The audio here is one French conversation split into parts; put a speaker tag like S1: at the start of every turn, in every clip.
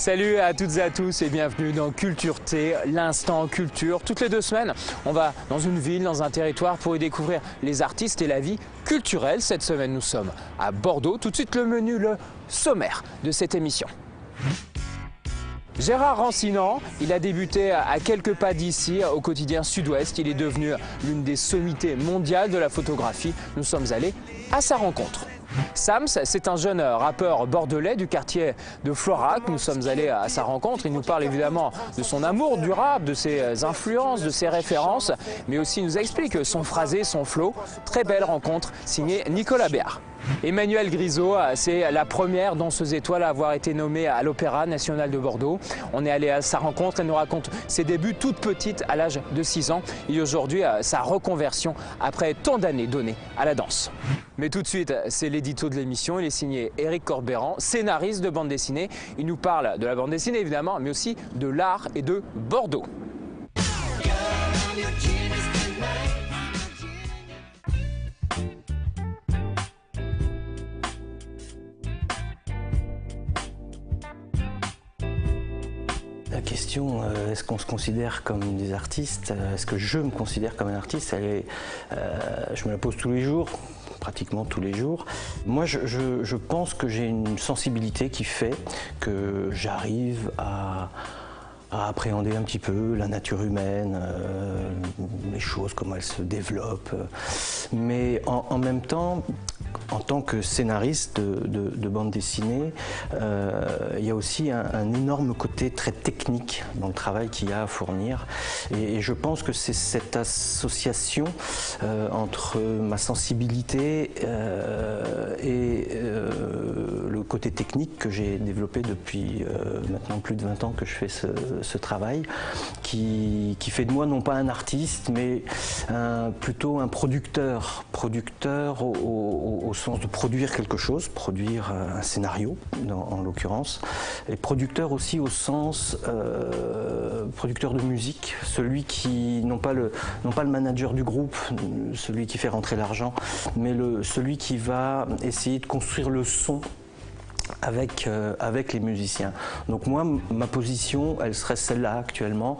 S1: Salut à toutes et à tous et bienvenue dans Culture T, l'instant culture. Toutes les 2 semaines, on va dans une ville, dans un territoire pour y découvrir les artistes et la vie culturelle. Cette semaine, nous sommes à Bordeaux. Tout de suite, le menu, le sommaire de cette émission. Gérard Rancinan, il a débuté à quelques pas d'ici au quotidien Sud-Ouest. Il est devenu l'une des sommités mondiales de la photographie. Nous sommes allés à sa rencontre. Sams, c'est un jeune rappeur bordelais du quartier de Florac. Nous sommes allés à sa rencontre. Il nous parle évidemment de son amour du rap, de ses influences, de ses références, mais aussi nous explique son phrasé, son flow. Très belle rencontre signée Nicolas Béard. Emmanuelle Grisot, c'est la première danseuse étoile à avoir été nommée à l'Opéra National de Bordeaux. On est allé à sa rencontre, elle nous raconte ses débuts toute petite à l'âge de 6 ans et aujourd'hui sa reconversion après tant d'années données à la danse. Mais tout de suite, c'est l'édito de l'émission, il est signé Éric Corbéran, scénariste de bande dessinée. Il nous parle de la bande dessinée évidemment, mais aussi de l'art et de Bordeaux.
S2: La question, est-ce qu'on se considère comme des artistes? Est-ce que je me considère comme un artiste? Je me la pose tous les jours, pratiquement tous les jours. Moi, je pense que j'ai une sensibilité qui fait que j'arrive à appréhender un petit peu la nature humaine, les choses, comment elles se développent. Mais en même temps, en tant que scénariste de bande dessinée, il y a aussi un énorme côté très technique dans le travail qu'il y a à fournir. Et je pense que c'est cette association entre ma sensibilité et le côté technique que j'ai développé depuis maintenant plus de 20 ans que je fais ce travail, qui fait de moi non pas un artiste, mais plutôt un producteur au sens de produire quelque chose, produire un scénario en l'occurrence, et producteur aussi au sens producteur de musique, celui qui, non pas le manager du groupe, celui qui fait rentrer l'argent, mais celui qui va essayer de construire le son avec les musiciens. Donc moi, ma position, elle serait celle-là actuellement,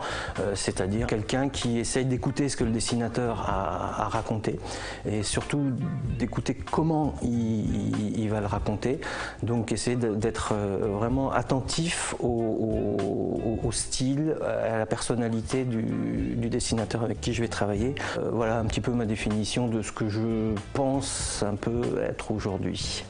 S2: c'est-à-dire quelqu'un qui essaye d'écouter ce que le dessinateur a raconté et surtout d'écouter comment il va le raconter. Donc essayer d'être vraiment attentif au style, à la personnalité du dessinateur avec qui je vais travailler. Voilà un petit peu ma définition de ce que je pense un peu être aujourd'hui.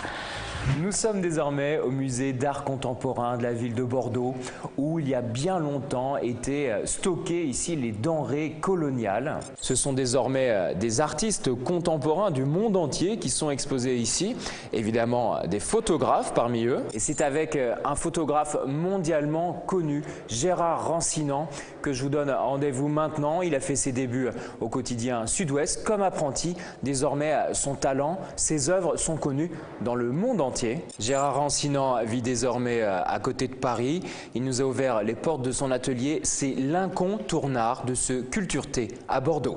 S1: Nous sommes désormais au musée d'art contemporain de la ville de Bordeaux où il y a bien longtemps étaient stockées ici les denrées coloniales. Ce sont désormais des artistes contemporains du monde entier qui sont exposés ici, évidemment des photographes parmi eux. Et c'est avec un photographe mondialement connu, Gérard Rancinan, que je vous donne rendez-vous maintenant. Il a fait ses débuts au quotidien Sud-Ouest comme apprenti. Désormais, son talent, ses œuvres sont connues dans le monde entier. Gérard Rancinan vit désormais à côté de Paris. Il nous a ouvert les portes de son atelier. C'est l'incontournable de ce Culture T à Bordeaux.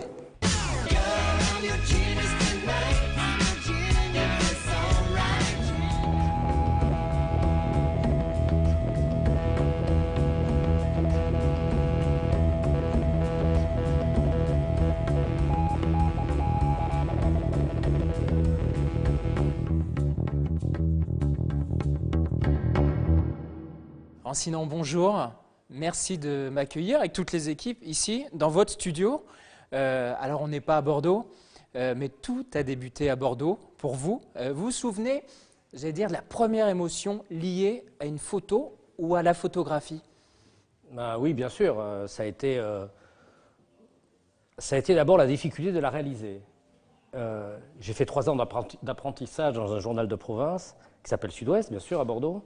S1: Rancinan, bonjour. Merci de m'accueillir avec toutes les équipes ici, dans votre studio. Alors, on n'est pas à Bordeaux, mais tout a débuté à Bordeaux pour vous. Vous vous souvenez, j'allais dire, de la première émotion liée à une photo ou à la photographie?
S3: Oui, bien sûr. Ça a été d'abord la difficulté de la réaliser. J'ai fait 3 ans d'apprentissage dans un journal de province qui s'appelle Sud-Ouest, bien sûr, à Bordeaux,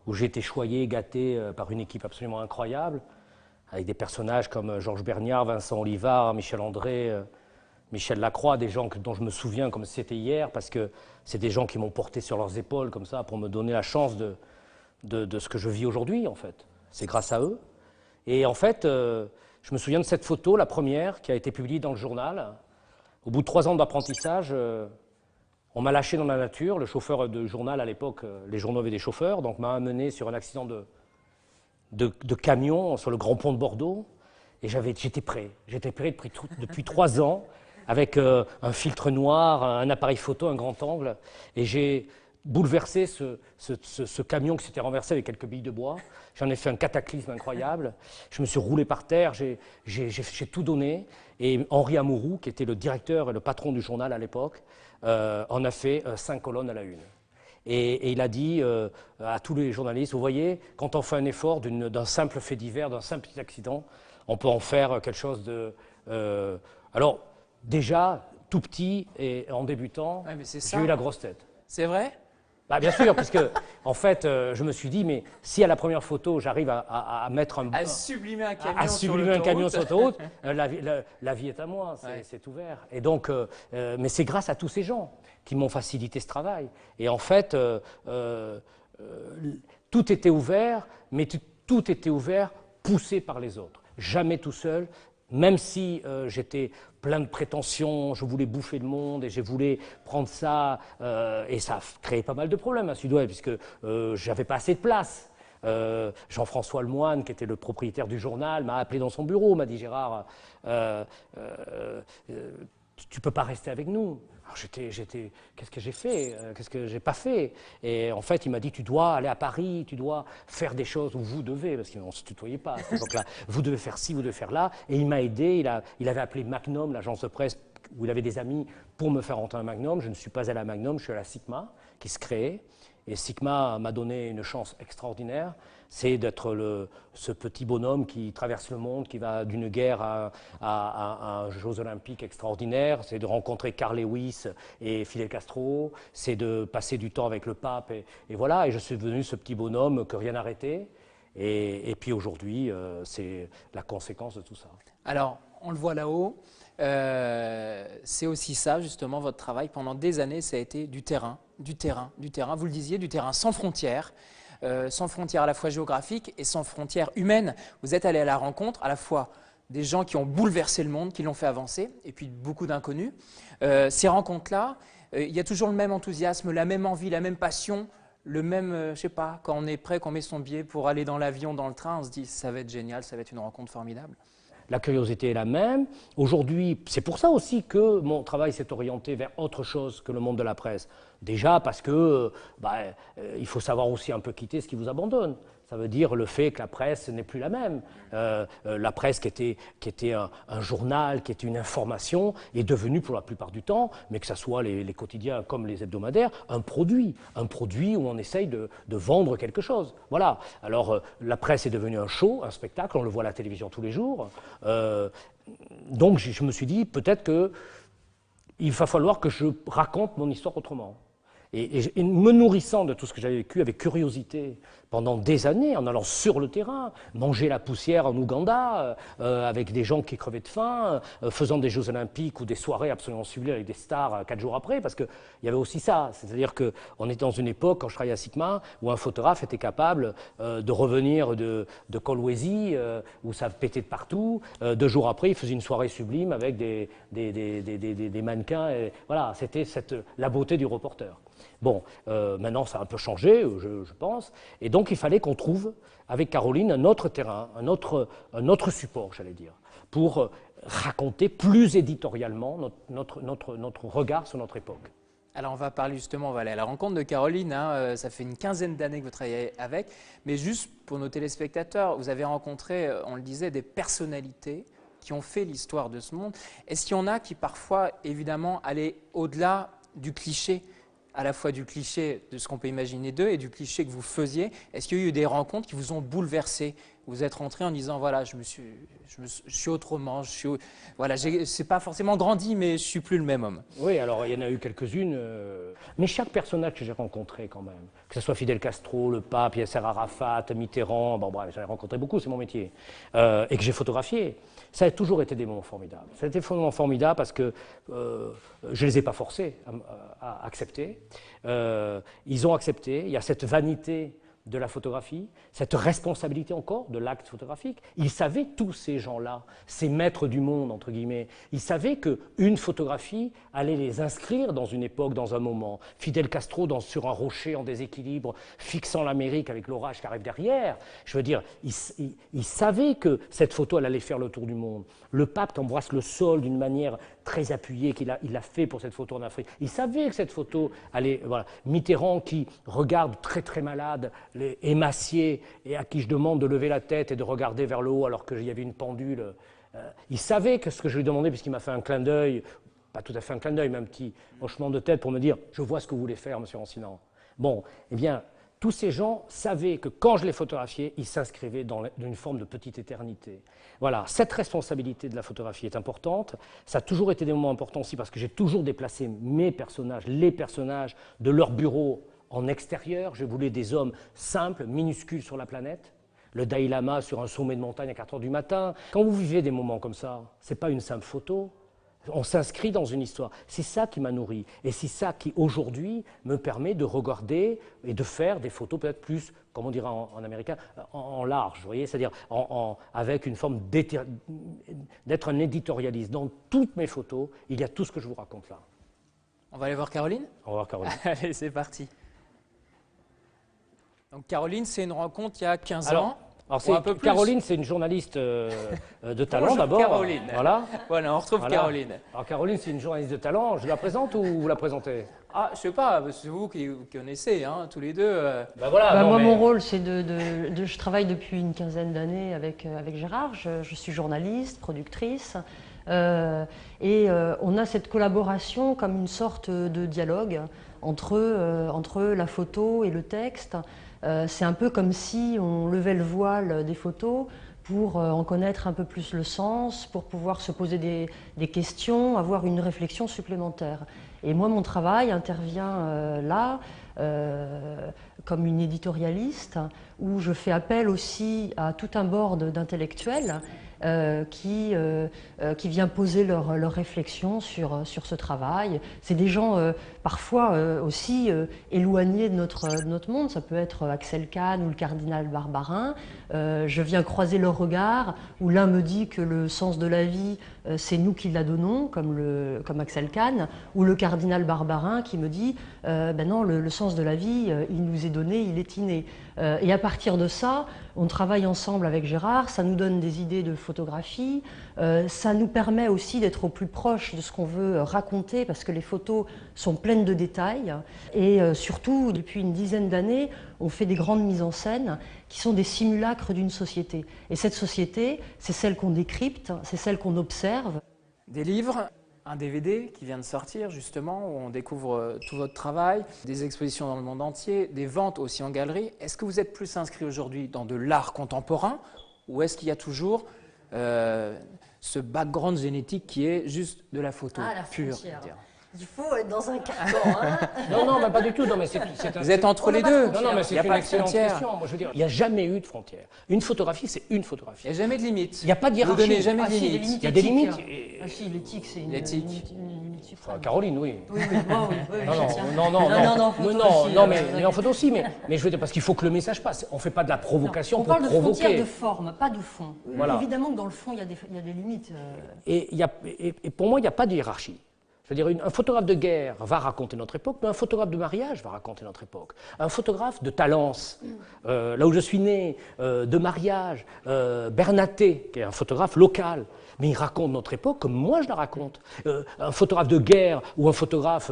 S3: où j'ai été choyé, gâté par une équipe absolument incroyable, avec des personnages comme Georges Berniard, Vincent Olivard, Michel André, Michel Lacroix, des gens dont je me souviens comme si c'était hier, parce que c'est des gens qui m'ont porté sur leurs épaules comme ça pour me donner la chance de ce que je vis aujourd'hui, en fait. C'est grâce à eux. Et en fait, je me souviens de cette photo, la première, qui a été publiée dans le journal. Au bout de 3 ans d'apprentissage, on m'a lâché dans la nature. Le chauffeur de journal à l'époque, les journaux avaient des chauffeurs, donc m'a amené sur un accident de camions sur le Grand Pont de Bordeaux. Et j'étais prêt depuis 3 ans, avec un filtre noir, un appareil photo, un grand angle. Et j'ai bouleversé ce camion qui s'était renversé avec quelques billes de bois. J'en ai fait un cataclysme incroyable. Je me suis roulé par terre, j'ai tout donné. Et Henri Amouroux, qui était le directeur et le patron du journal à l'époque, en a fait 5 colonnes à la une. Et il a dit à tous les journalistes, vous voyez, quand on fait un effort d'un simple fait divers, d'un simple petit accident, on peut en faire quelque chose de... Alors, déjà, tout petit et en débutant, ouais, j'ai eu la grosse tête.
S1: C'est vrai?
S3: Bah, bien sûr, puisque, en fait, je me suis dit, mais si à la première photo, j'arrive à mettre un...
S1: À sublimer un camion
S3: sur l'autoroute, la vie est à moi, c'est ouvert. Et donc, mais c'est grâce à tous ces gens qui m'ont facilité ce travail. Et en fait, tout était ouvert, mais tout était ouvert poussé par les autres. Jamais tout seul, même si j'étais plein de prétentions, je voulais bouffer le monde et je voulais prendre ça, et ça a créé pas mal de problèmes à Sud-Ouest, puisque j'avais pas assez de place. Jean-François Lemoine, qui était le propriétaire du journal, m'a appelé dans son bureau, m'a dit « Gérard, tu peux pas rester avec nous ». Alors qu'est-ce que j'ai fait? Qu'est-ce que j'ai pas fait? Et en fait, il m'a dit, tu dois aller à Paris, tu dois faire des choses, ou vous devez, parce qu'on ne se tutoyait pas à cette époque-là, vous devez faire ci, vous devez faire là. Et il m'a aidé, il avait appelé Magnum, l'agence de presse, où il avait des amis, pour me faire rentrer à Magnum. Je ne suis pas allé à Magnum, je suis allé à Sigma, qui se créait. Et Sigma m'a donné une chance extraordinaire, c'est d'être ce petit bonhomme qui traverse le monde, qui va d'une guerre à Jeux Olympiques extraordinaires, c'est de rencontrer Carl Lewis et Fidel Castro, c'est de passer du temps avec le pape, et voilà, et je suis devenu ce petit bonhomme que rien n'arrêtait, et puis aujourd'hui, c'est la conséquence de tout ça.
S1: Alors, on le voit là-haut, c'est aussi ça, justement, votre travail. Pendant des années, ça a été du terrain, du terrain, du terrain. Vous le disiez, du terrain sans frontières à la fois géographiques et sans frontières humaines. Vous êtes allé à la rencontre à la fois des gens qui ont bouleversé le monde, qui l'ont fait avancer, et puis beaucoup d'inconnus. Ces rencontres-là, il y a toujours le même enthousiasme, la même envie, la même passion, le même, je ne sais pas, quand on est prêt, qu'on met son billet pour aller dans l'avion, dans le train, on se dit ça va être génial, ça va être une rencontre formidable.
S3: La curiosité est la même. Aujourd'hui, c'est pour ça aussi que mon travail s'est orienté vers autre chose que le monde de la presse. Déjà parce que il faut savoir aussi un peu quitter ce qui vous abandonne. Ça veut dire le fait que la presse n'est plus la même. La presse qui était un journal, qui était une information, est devenue pour la plupart du temps, mais que ce soit les quotidiens comme les hebdomadaires, un produit où on essaye de vendre quelque chose. Voilà. Alors la presse est devenue un show, un spectacle, on le voit à la télévision tous les jours. Donc je me suis dit peut-être qu'il va falloir que je raconte mon histoire autrement. Et me nourrissant de tout ce que j'avais vécu avec curiosité pendant des années, en allant sur le terrain, manger la poussière en Ouganda, avec des gens qui crevaient de faim, faisant des Jeux Olympiques ou des soirées absolument sublimes avec des stars 4 jours après, parce qu'il y avait aussi ça. C'est-à-dire qu'on était dans une époque, quand je travaillais à Sigma, où un photographe était capable de revenir de Kolwezi, où ça pétait de partout. 2 jours après, il faisait une soirée sublime avec des mannequins. Et voilà, c'était la beauté du reporter. Bon, maintenant ça a un peu changé, je pense, et donc il fallait qu'on trouve avec Caroline un autre terrain, un autre support, j'allais dire, pour raconter plus éditorialement notre regard sur notre époque.
S1: Alors on va parler justement, on va aller à la rencontre de Caroline, hein, ça fait une 15aine d'années que vous travaillez avec, mais juste pour nos téléspectateurs, vous avez rencontré, on le disait, des personnalités qui ont fait l'histoire de ce monde. Est-ce qu'il y en a qui parfois, évidemment, allaient au-delà du cliché, à la fois du cliché de ce qu'on peut imaginer d'eux et du cliché que vous faisiez? Est-ce qu'il y a eu des rencontres qui vous ont bouleversé? Vous êtes rentré en disant, voilà, je suis autrement, voilà, c'est pas forcément grandi, mais je suis plus le même homme.
S3: Oui, alors il y en a eu quelques-unes, mais chaque personnage que j'ai rencontré quand même, que ce soit Fidel Castro, le pape, Yasser Arafat, Mitterrand, bon bref, j'en ai rencontré beaucoup, c'est mon métier, et que j'ai photographié, ça a toujours été des moments formidables. Ça a été des moments formidables parce que je les ai pas forcés à accepter. Ils ont accepté, il y a cette vanité de la photographie, cette responsabilité encore de l'acte photographique. Ils savaient, tous ces gens-là, ces maîtres du monde, entre guillemets, ils savaient qu'une photographie allait les inscrire dans une époque, dans un moment. Fidel Castro sur un rocher en déséquilibre, fixant l'Amérique avec l'orage qui arrive derrière. Je veux dire, ils savaient que cette photo, elle allait faire le tour du monde. Le pape qui embrasse le sol d'une manière très appuyée, qu'il a fait pour cette photo en Afrique. Il savait que cette photo allait... Voilà. Mitterrand qui regarde très très malade, émacié, et à qui je demande de lever la tête et de regarder vers le haut alors qu'il y avait une pendule. Il savait que ce que je lui demandais, puisqu'il m'a fait un clin d'œil, pas tout à fait un clin d'œil, mais un petit hochement de tête pour me dire « Je vois ce que vous voulez faire, monsieur Rancinan ». Bon, eh bien, tous ces gens savaient que quand je les photographiais, ils s'inscrivaient dans une forme de petite éternité. Voilà, cette responsabilité de la photographie est importante. Ça a toujours été des moments importants aussi parce que j'ai toujours déplacé mes personnages, les personnages de leur bureau en extérieur. Je voulais des hommes simples, minuscules sur la planète. Le Dalai Lama sur un sommet de montagne à 4 h du matin. Quand vous vivez des moments comme ça, ce n'est pas une simple photo. On s'inscrit dans une histoire. C'est ça qui m'a nourri. Et c'est ça qui, aujourd'hui, me permet de regarder et de faire des photos peut-être plus, comme on dirait en américain, en large, vous voyez, c'est-à-dire avec une forme d'être un éditorialiste. Dans toutes mes photos, il y a tout ce que je vous raconte là.
S1: On va aller voir Caroline?
S3: On va voir Caroline.
S1: Allez, c'est parti. Donc Caroline, c'est une rencontre il y a 15 ans.
S3: Alors
S1: Caroline,
S3: c'est une journaliste de talent d'abord.
S1: Caroline.
S3: Voilà,
S1: on retrouve Caroline.
S3: Alors Caroline, c'est une journaliste de talent. Je la présente ou vous la présentez?
S1: Ah, je sais pas, c'est vous qui connaissez, hein, tous les deux.
S4: Moi, mon rôle, c'est je travaille depuis une quinzaine d'années avec Gérard. Je suis journaliste, productrice. Et on a cette collaboration comme une sorte de dialogue entre la photo et le texte. C'est un peu comme si on levait le voile des photos pour en connaître un peu plus le sens, pour pouvoir se poser des questions, avoir une réflexion supplémentaire. Et moi, mon travail intervient là, comme une éditorialiste, où je fais appel aussi à tout un board d'intellectuels qui vient poser leur réflexion sur ce travail. C'est des gens parfois aussi éloignés de notre monde. Ça peut être Axel Kahn ou le cardinal Barbarin. Je viens croiser leurs regards, où l'un me dit que le sens de la vie, c'est nous qui la donnons, comme Axel Kahn, ou le cardinal Barbarin qui me dit ben non, le sens de la vie, il nous est donné, il est inné. Et à partir de ça, on travaille ensemble avec Gérard, ça nous donne des idées de photographie, ça nous permet aussi d'être au plus proche de ce qu'on veut raconter parce que les photos sont pleines de détails et surtout, depuis une dizaine d'années, on fait des grandes mises en scène qui sont des simulacres d'une société. Et cette société, c'est celle qu'on décrypte, c'est celle qu'on observe.
S1: Des livres, un DVD qui vient de sortir justement, où on découvre tout votre travail, des expositions dans le monde entier, des ventes aussi en galerie. Est-ce que vous êtes plus inscrit aujourd'hui dans de l'art contemporain ou est-ce qu'il y a toujours ce background génétique qui est juste de la photo pure?
S4: Il faut être dans un carcan. Hein.
S3: Non, bah, pas du tout. Non, mais
S1: vous êtes entre les deux.
S3: Non, mais c'est une excellente question. Moi, je veux dire, il n'y a jamais eu de frontière. Une photographie, c'est une photographie.
S1: Il n'y a jamais de limite.
S3: Il n'y a pas de hiérarchie.
S1: Vous donnez jamais de limite.
S4: Il
S3: y a des limites.
S4: Ah si, l'éthique, c'est une limite suprême.
S3: Enfin, Caroline, oui.
S4: Oui,
S3: Non, mais en photo aussi. Mais je veux dire, parce qu'il faut que le message passe. On ne fait pas de la provocation pour provoquer.
S4: On parle de frontières de forme, pas de fond.
S3: Voilà.
S4: Évidemment que dans le fond, il y a des limites.
S3: Et pour moi, il n'y a pas de hiérarchie. Je veux dire, un photographe de guerre va raconter notre époque, mais un photographe de mariage va raconter notre époque. Un photographe de Talence, là où je suis né, de mariage, Bernaté, qui est un photographe local, mais il raconte notre époque comme moi je la raconte. Un photographe de guerre ou un photographe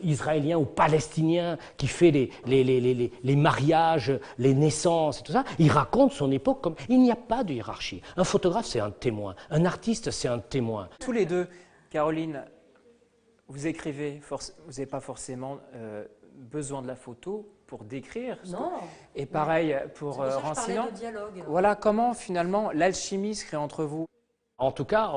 S3: israélien ou palestinien qui fait les mariages, les naissances et tout ça, il raconte son époque comme... Il n'y a pas de hiérarchie. Un photographe, c'est un témoin. Un artiste, c'est un témoin.
S1: Tous les deux, Caroline, vous écrivez, vous n'avez pas forcément besoin de la photo pour décrire.
S4: Non.
S1: Et pareil pour Rancinan. Voilà comment finalement l'alchimie se crée entre vous.
S3: En tout cas,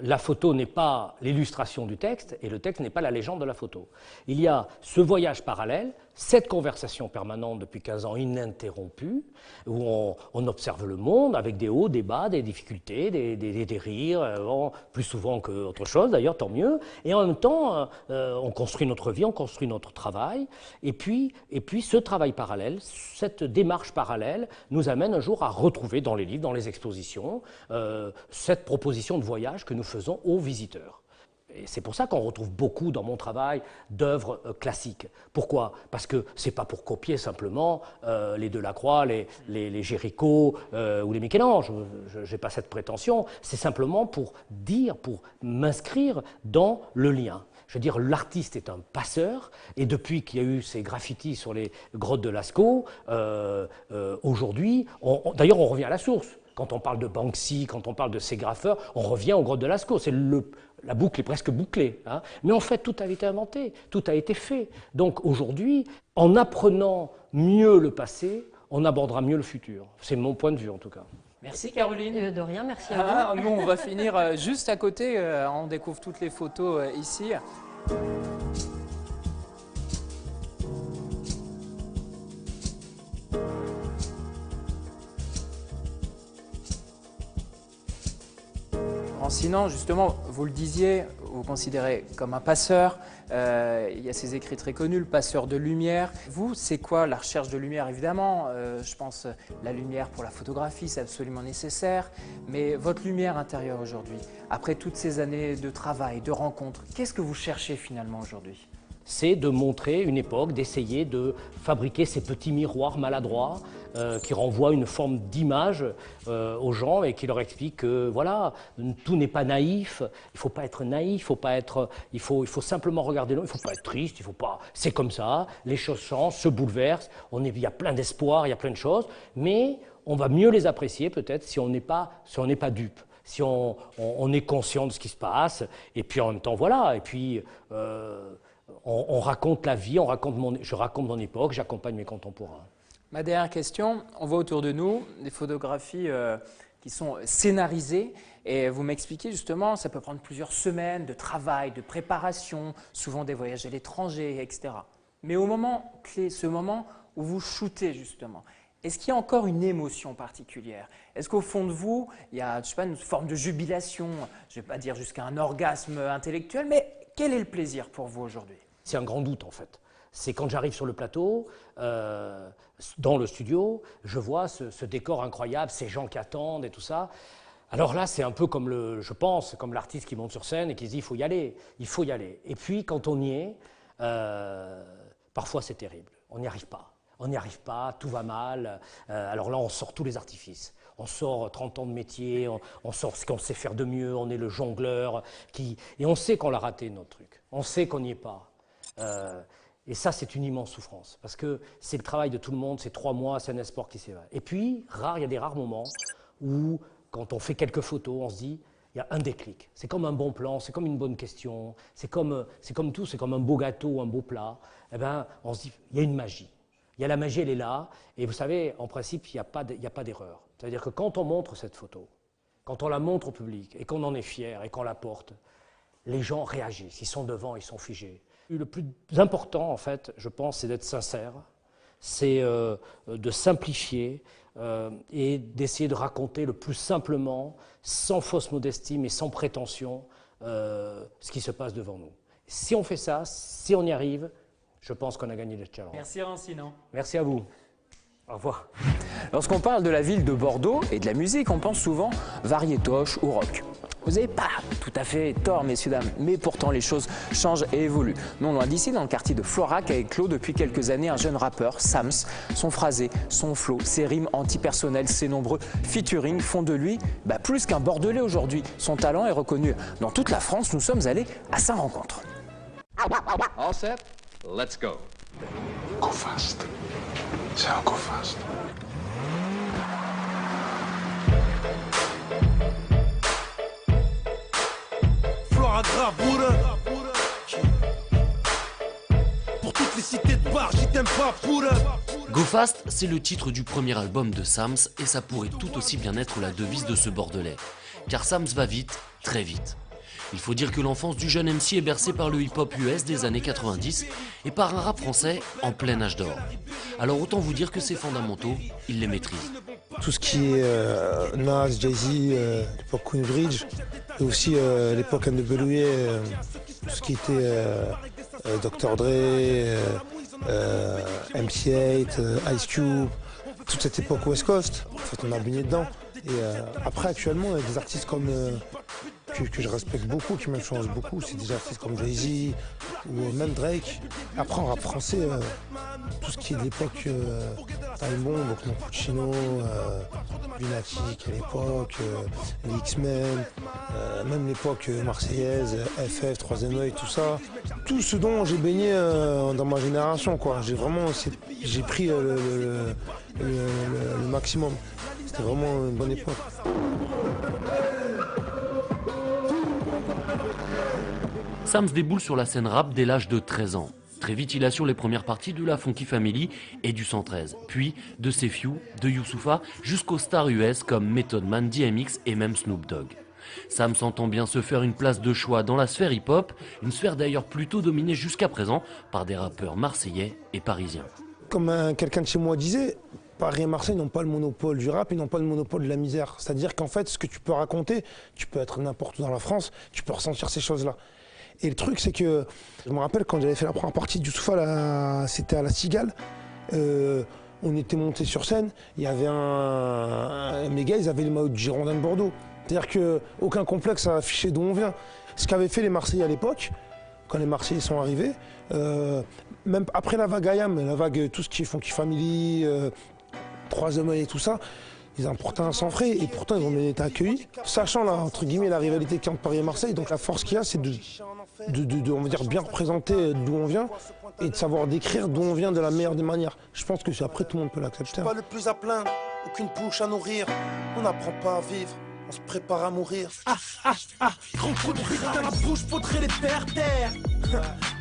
S3: la photo n'est pas l'illustration du texte et le texte n'est pas la légende de la photo. Il y a ce voyage parallèle, cette conversation permanente depuis 15 ans ininterrompue, où on observe le monde avec des hauts, des bas, des difficultés, des rires, plus souvent qu'autre chose d'ailleurs, tant mieux. Et en même temps, on construit notre vie, on construit notre travail. Et puis ce travail parallèle, cette démarche parallèle nous amène un jour à retrouver dans les livres, dans les expositions, cette proposition de voyage que nous faisons aux visiteurs. Et c'est pour ça qu'on retrouve beaucoup dans mon travail d'œuvres classiques. Pourquoi? Parce que ce n'est pas pour copier simplement les Delacroix, les Géricault ou les Michel-Ange. Je n'ai pas cette prétention. C'est simplement pour dire, pour m'inscrire dans le lien. Je veux dire, l'artiste est un passeur, et depuis qu'il y a eu ces graffitis sur les grottes de Lascaux, aujourd'hui, d'ailleurs on revient à la source. Quand on parle de Banksy, quand on parle de ces graffeurs, on revient aux grottes de Lascaux. La boucle est presque bouclée. Hein. Mais en fait, tout a été inventé, tout a été fait. Donc aujourd'hui, en apprenant mieux le passé, on abordera mieux le futur. C'est mon point de vue en tout cas.
S1: Merci Caroline.
S4: De rien, merci à vous.
S1: Nous, on va finir juste à côté. On découvre toutes les photos ici. Sinon, justement, vous le disiez, vous vous considérez comme un passeur. Il y a ces écrits très connus, le passeur de lumière. Vous, c'est quoi la recherche de lumière? Évidemment, je pense la lumière pour la photographie, c'est absolument nécessaire. Mais votre lumière intérieure aujourd'hui, après toutes ces années de travail, de rencontres, qu'est-ce que vous cherchez finalement aujourd'hui?
S3: C'est de montrer une époque, d'essayer de fabriquer ces petits miroirs maladroits qui renvoient une forme d'image aux gens et qui leur expliquent que voilà, tout n'est pas naïf, il ne faut pas être naïf, il faut simplement regarder l'eau, il ne faut pas être triste, c'est comme ça, les choses changent, se bouleversent, il y a plein d'espoir, il y a plein de choses, mais on va mieux les apprécier peut-être si on n'est pas dupe. Si on est conscient de ce qui se passe, et puis en même temps, voilà, et puis on raconte la vie, je raconte mon époque, j'accompagne mes contemporains.
S1: Ma dernière question, on voit autour de nous des photographies qui sont scénarisées, et vous m'expliquez justement, ça peut prendre plusieurs semaines de travail, de préparation, souvent des voyages à l'étranger, etc. Mais au moment clé, ce moment où vous shootez justement, est-ce qu'il y a encore une émotion particulière? Est-ce qu'au fond de vous, il y a, je sais pas, une forme de jubilation, je ne vais pas dire jusqu'à un orgasme intellectuel, mais quel est le plaisir pour vous aujourd'hui?
S3: C'est un grand doute en fait. C'est quand j'arrive sur le plateau, dans le studio, je vois ce décor incroyable, ces gens qui attendent et tout ça. Alors là, c'est un peu comme je pense, comme l'artiste qui monte sur scène et qui se dit il faut y aller, il faut y aller. Et puis quand on y est, parfois c'est terrible, on n'y arrive pas. On n'y arrive pas, tout va mal. Alors là, on sort tous les artifices. On sort 30 ans de métier, on sort ce qu'on sait faire de mieux, on est le jongleur. Et on sait qu'on l'a raté, notre truc. On sait qu'on n'y est pas. Et ça, c'est une immense souffrance. Parce que c'est le travail de tout le monde, c'est 3 mois, c'est un espoir qui s'évade. Et puis, il y a des rares moments où, quand on fait quelques photos, on se dit, il y a un déclic. C'est comme un bon plan, c'est comme une bonne question, c'est comme tout, c'est comme un beau gâteau, un beau plat. Eh bien, on se dit, il y a une magie. Il y a la magie, elle est là, et vous savez, en principe, il n'y a pas d'erreur. C'est-à-dire que quand on montre cette photo, quand on la montre au public, et qu'on en est fier, et qu'on la porte, les gens réagissent, ils sont devant, ils sont figés. Le plus important, en fait, je pense, c'est d'être sincère, c'est de simplifier et d'essayer de raconter le plus simplement, sans fausse modestie, mais sans prétention, ce qui se passe devant nous. Si on fait ça, si on y arrive, je pense qu'on a gagné le challenge.
S1: Merci Rancinon.
S3: Merci à vous. Au revoir.
S1: Lorsqu'on parle de la ville de Bordeaux et de la musique, on pense souvent variétoche ou rock. Vous n'avez pas tout à fait tort, messieurs, dames, mais pourtant les choses changent et évoluent. Non loin d'ici, dans le quartier de Florac, a éclos depuis quelques années un jeune rappeur, Sams. Son phrasé, son flow, ses rimes antipersonnelles, ses nombreux featuring font de lui plus qu'un Bordelais aujourd'hui. Son talent est reconnu dans toute la France. Nous sommes allés à sa rencontre.
S5: All set? Let's go.
S6: Go fast. Ciao, go fast.
S7: Pour toutes les cités de bar, j'y t'aime pas pour
S8: Go Fast, c'est le titre du premier album de Sams et ça pourrait tout aussi bien être la devise de ce Bordelais. car Sams va vite, très vite. Il faut dire que l'enfance du jeune MC est bercée par le hip-hop US des années 90 et par un rap français en plein âge d'or. Alors autant vous dire que ses fondamentaux, il les maîtrise.
S9: Tout ce qui est Nas, Jay-Z, l'époque Queensbridge, et aussi l'époque NWA, tout ce qui était Dr. Dre, MC8, Ice Cube, toute cette époque West Coast, en fait on a baigné dedans. Et après actuellement il y a des artistes comme que je respecte beaucoup, qui m'influencent beaucoup, c'est des artistes comme Jay-Z ou même Drake. Après en rap français, tout ce qui est de l'époque Time Bomb, donc Mon Puccino, Lunatic à l'époque, les X-Men, même l'époque marseillaise, FF, Troisième œil, tout ça. Tout ce dont j'ai baigné dans ma génération, quoi. J'ai pris le maximum. C'était vraiment une bonne époque.
S8: Sams déboule sur la scène rap dès l'âge de 13 ans. Très vite, il assure les premières parties de la Funky Family et du 113, puis de Sefiu, de Youssoupha, jusqu'aux stars US comme Method Man, DMX et même Snoop Dogg. Sams entend bien se faire une place de choix dans la sphère hip-hop, une sphère d'ailleurs plutôt dominée jusqu'à présent par des rappeurs marseillais et parisiens.
S9: Comme quelqu'un de chez moi disait, Paris et Marseille n'ont pas le monopole du rap, ils n'ont pas le monopole de la misère. C'est-à-dire qu'en fait, ce que tu peux raconter, tu peux être n'importe où dans la France, tu peux ressentir ces choses-là. Et le truc, c'est que, je me rappelle quand j'avais fait la première partie du Youssoupha, c'était à la Cigale, on était monté sur scène, il y avait mes gars, ils avaient le maillot de Girondin de Bordeaux. C'est-à-dire qu'aucun complexe à afficher d'où on vient. Ce qu'avaient fait les Marseillais à l'époque, quand les Marseillais sont arrivés, même après la vague IAM, la vague, tout ce qui est Funky Family, Troisième œil et tout ça, ils importaient un sang frais et pourtant ils ont bien été accueillis. Sachant là, entre guillemets, la rivalité qu'il y a entre Paris et Marseille, donc la force qu'il y a, c'est de on va dire, bien représenter d'où on vient et de savoir décrire d'où on vient de la meilleure des manières. Je pense que après tout le monde peut l'accepter.
S7: Pas le plus à plaindre, aucune bouche à nourrir. On n'apprend pas à vivre, on se prépare à mourir. Grand coup de putain dans la bouche, faudrait les faire taire.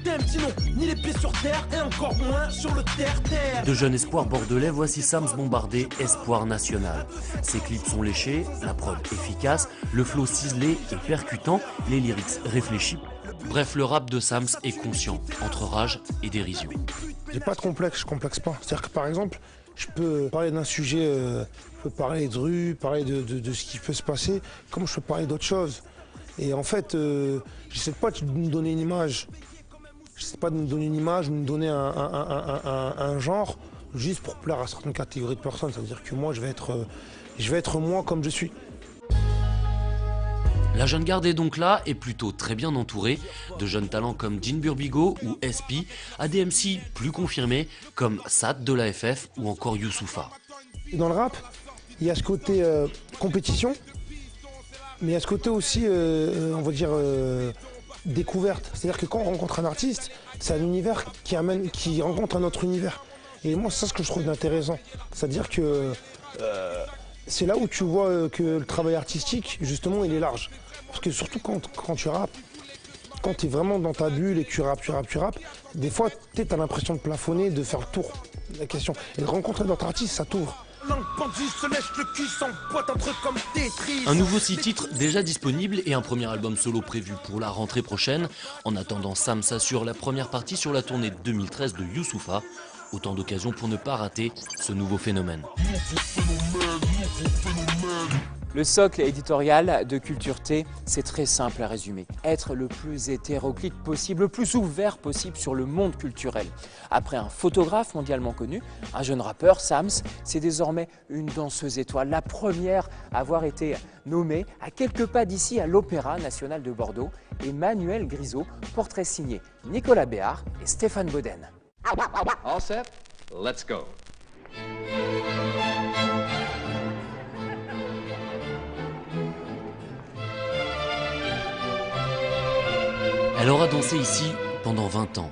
S7: TMT non, ni les pieds sur terre et encore moins sur le terre-terre.
S8: De jeunes espoirs bordelais, voici Sams bombardé, espoir national. Ses clips sont léchés, la prod efficace, le flow ciselé et percutant, les lyrics réfléchis. Bref, le rap de Sams est conscient, entre rage et dérision.
S9: J'ai pas de complexe, je complexe pas. C'est-à-dire que par exemple, je peux parler d'un sujet, je peux parler de rue, parler de ce qui peut se passer, comme je peux parler d'autres choses. Et en fait, j'essaie pas de me donner une image. J'essaie pas de me donner une image, de me donner un genre, juste pour plaire à certaines catégories de personnes. C'est-à-dire que moi, je vais être moi comme je suis.
S8: La jeune garde est donc là et plutôt très bien entourée de jeunes talents comme Dean Burbigo ou SP, à des MC plus confirmés comme Sad de la FF ou encore Youssoupha.
S9: Dans le rap, il y a ce côté compétition, mais il y a ce côté aussi, on va dire, découverte. C'est-à-dire que quand on rencontre un artiste, c'est un univers qui rencontre un autre univers. Et moi, c'est ça ce que je trouve intéressant. C'est-à-dire que c'est là où tu vois que le travail artistique, justement, il est large. Parce que surtout quand tu rappes, quand tu es vraiment dans ta bulle et que tu rappes, des fois, tu as l'impression de plafonner, de faire le tour de la question. Et de rencontrer d'autres artistes, ça t'ouvre.
S8: Un nouveau 6 titres déjà disponible et un premier album solo prévu pour la rentrée prochaine. En attendant, Sams assure la première partie sur la tournée 2013 de Youssoupha. Autant d'occasions pour ne pas rater ce nouveau phénomène.
S1: Le socle éditorial de Culture T, c'est très simple à résumer. Être le plus hétéroclite possible, le plus ouvert possible sur le monde culturel. Après un photographe mondialement connu, un jeune rappeur, Sams, c'est désormais une danseuse étoile, la première à avoir été nommée à quelques pas d'ici à l'Opéra national de Bordeaux. Emmanuel Grisot, portrait signé Nicolas Béard et Stéphane Boden.
S5: All set? Let's go.
S8: Elle aura dansé ici pendant 20 ans.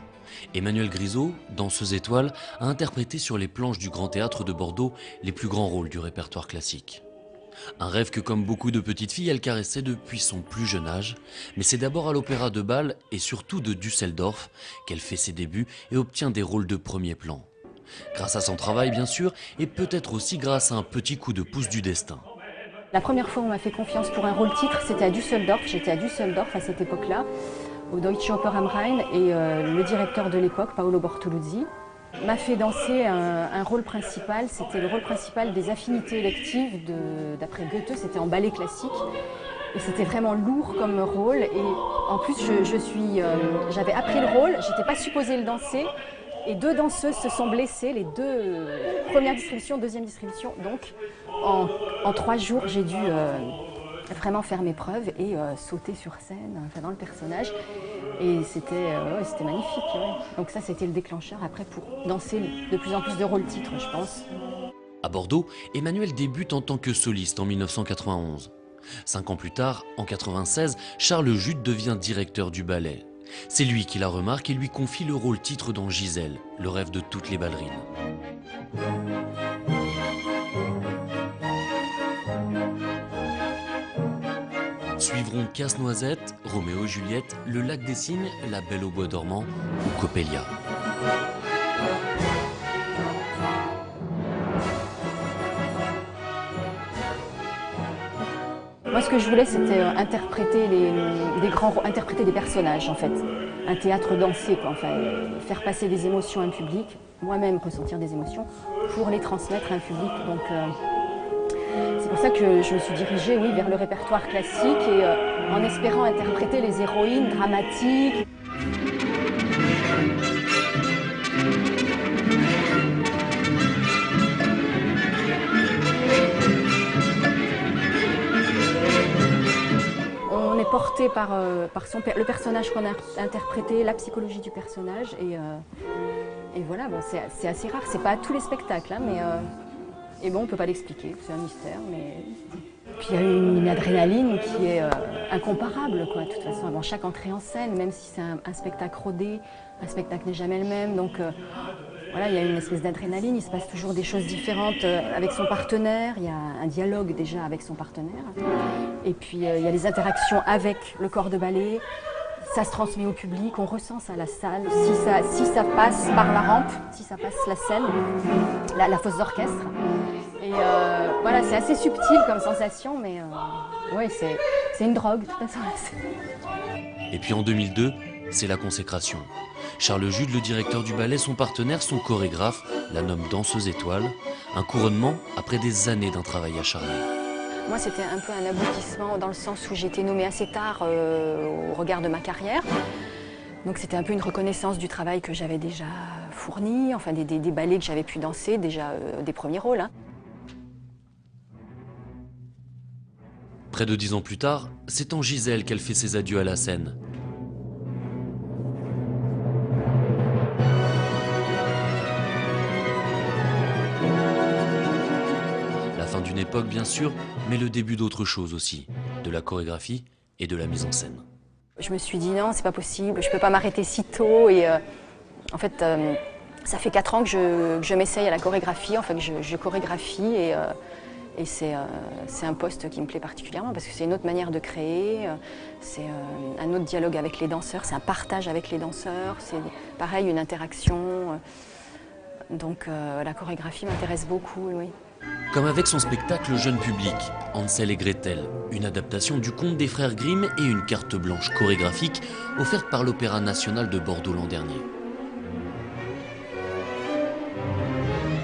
S8: Emmanuel Grisot, danseuse étoile, a interprété sur les planches du Grand Théâtre de Bordeaux les plus grands rôles du répertoire classique. Un rêve que, comme beaucoup de petites filles, elle caressait depuis son plus jeune âge. Mais c'est d'abord à l'Opéra de Bâle et surtout de Düsseldorf qu'elle fait ses débuts et obtient des rôles de premier plan. Grâce à son travail, bien sûr, et peut-être aussi grâce à un petit coup de pouce du destin.
S10: La première fois où on m'a fait confiance pour un rôle titre, c'était à Düsseldorf. J'étais à Düsseldorf à cette époque-là, au Deutsche Oper am Rhein, et le directeur de l'époque, Paolo Bortoluzzi, m'a fait danser un rôle principal. C'était le rôle principal des affinités électives d'après Goethe, c'était en ballet classique. Et c'était vraiment lourd comme rôle. Et en plus, j'avais appris le rôle, j'étais pas supposée le danser. Et 2 danseuses se sont blessées, les 2 premières distributions, deuxième distribution. Donc, en 3 jours, j'ai dû vraiment faire mes preuves et sauter sur scène, enfin, dans le personnage. Et c'était magnifique. Ouais. Donc ça, c'était le déclencheur après pour danser de plus en plus de rôles titres, je pense.
S8: À Bordeaux, Emmanuelle débute en tant que soliste en 1991. 5 ans plus tard, en 1996, Charles Jude devient directeur du ballet. C'est lui qui la remarque et lui confie le rôle titre dans Gisèle, le rêve de toutes les ballerines. Suivront Casse-Noisette, Roméo et Juliette, Le Lac des Cygnes, La Belle au Bois dormant ou Coppelia.
S10: Moi, ce que je voulais, c'était interpréter des personnages, en fait. Un théâtre dansé, quoi. Enfin, faire passer des émotions à un public, moi-même ressentir des émotions, pour les transmettre à un public. Donc, c'est pour ça que je me suis dirigée, oui, vers le répertoire classique et en espérant interpréter les héroïnes dramatiques. On est porté par le personnage qu'on a interprété, la psychologie du personnage. Et voilà, bon, c'est assez rare, c'est pas à tous les spectacles, hein, mais et bon, on peut pas l'expliquer, c'est un mystère. Mais puis il y a une adrénaline qui est incomparable, quoi, de toute façon, avant chaque entrée en scène, même si c'est un spectacle rodé, un spectacle n'est jamais le même. Donc voilà, il y a une espèce d'adrénaline, il se passe toujours des choses différentes avec son partenaire, il y a un dialogue déjà avec son partenaire. Et puis il y a les interactions avec le corps de ballet, ça se transmet au public, on ressent ça à la salle, si ça passe par la rampe, si ça passe la scène, la fosse d'orchestre. Et voilà, c'est assez subtil comme sensation, mais ouais, c'est une drogue de toute façon.
S8: Et puis en 2002, c'est la consécration. Charles Jude, le directeur du ballet, son partenaire, son chorégraphe, la nomme danseuse étoile. Un couronnement après des années d'un travail acharné.
S10: Moi, c'était un peu un aboutissement dans le sens où j'ai été nommée assez tard au regard de ma carrière. Donc c'était un peu une reconnaissance du travail que j'avais déjà fourni, enfin des ballets que j'avais pu danser, déjà des premiers rôles. Hein.
S8: Près de 10 ans plus tard, c'est en Gisèle qu'elle fait ses adieux à la scène. D'une époque bien sûr, mais le début d'autre chose aussi, de la chorégraphie et de la mise en scène.
S10: Je me suis dit non, c'est pas possible, je peux pas m'arrêter si tôt et en fait ça fait 4 ans que je m'essaye à la chorégraphie, enfin que je chorégraphie et c'est un poste qui me plaît particulièrement parce que c'est une autre manière de créer, c'est un autre dialogue avec les danseurs, c'est un partage avec les danseurs, c'est pareil une interaction, donc la chorégraphie m'intéresse beaucoup, oui.
S8: Comme avec son spectacle jeune public, Hansel et Gretel, une adaptation du conte des frères Grimm et une carte blanche chorégraphique offerte par l'Opéra national de Bordeaux l'an dernier.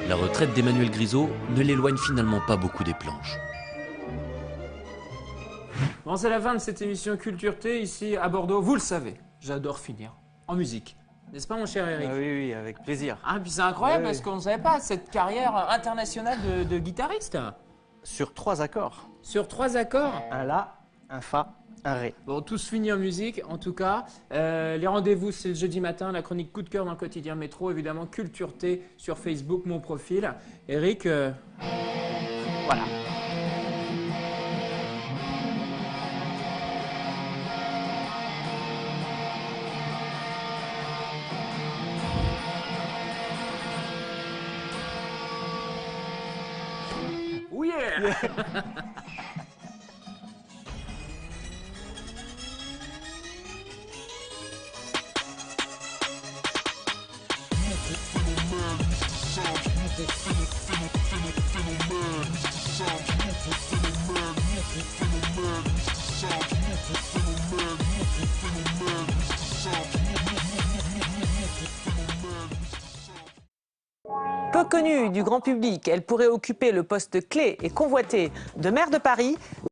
S8: La retraite d'Emmanuel Grisot ne l'éloigne finalement pas beaucoup des planches.
S1: Bon, c'est la fin de cette émission Culture T ici à Bordeaux. Vous le savez, j'adore finir en musique. N'est-ce pas, mon cher Eric?
S2: Oui, avec plaisir.
S1: Ah, puis c'est incroyable parce qu'on ne savait pas cette carrière internationale de guitariste.
S2: Sur 3 accords.
S1: Sur 3 accords?
S2: Un La, un Fa, un Ré.
S1: Bon, tous finis en musique, en tout cas. Les rendez-vous, c'est le jeudi matin, la chronique Coup de cœur dans le quotidien Métro. Évidemment, Culture T sur Facebook, mon profil. Eric, voilà. Oh yeah!
S6: Phénomène,
S11: Peu connue du grand public, elle pourrait occuper le poste clé et convoité de maire de Paris.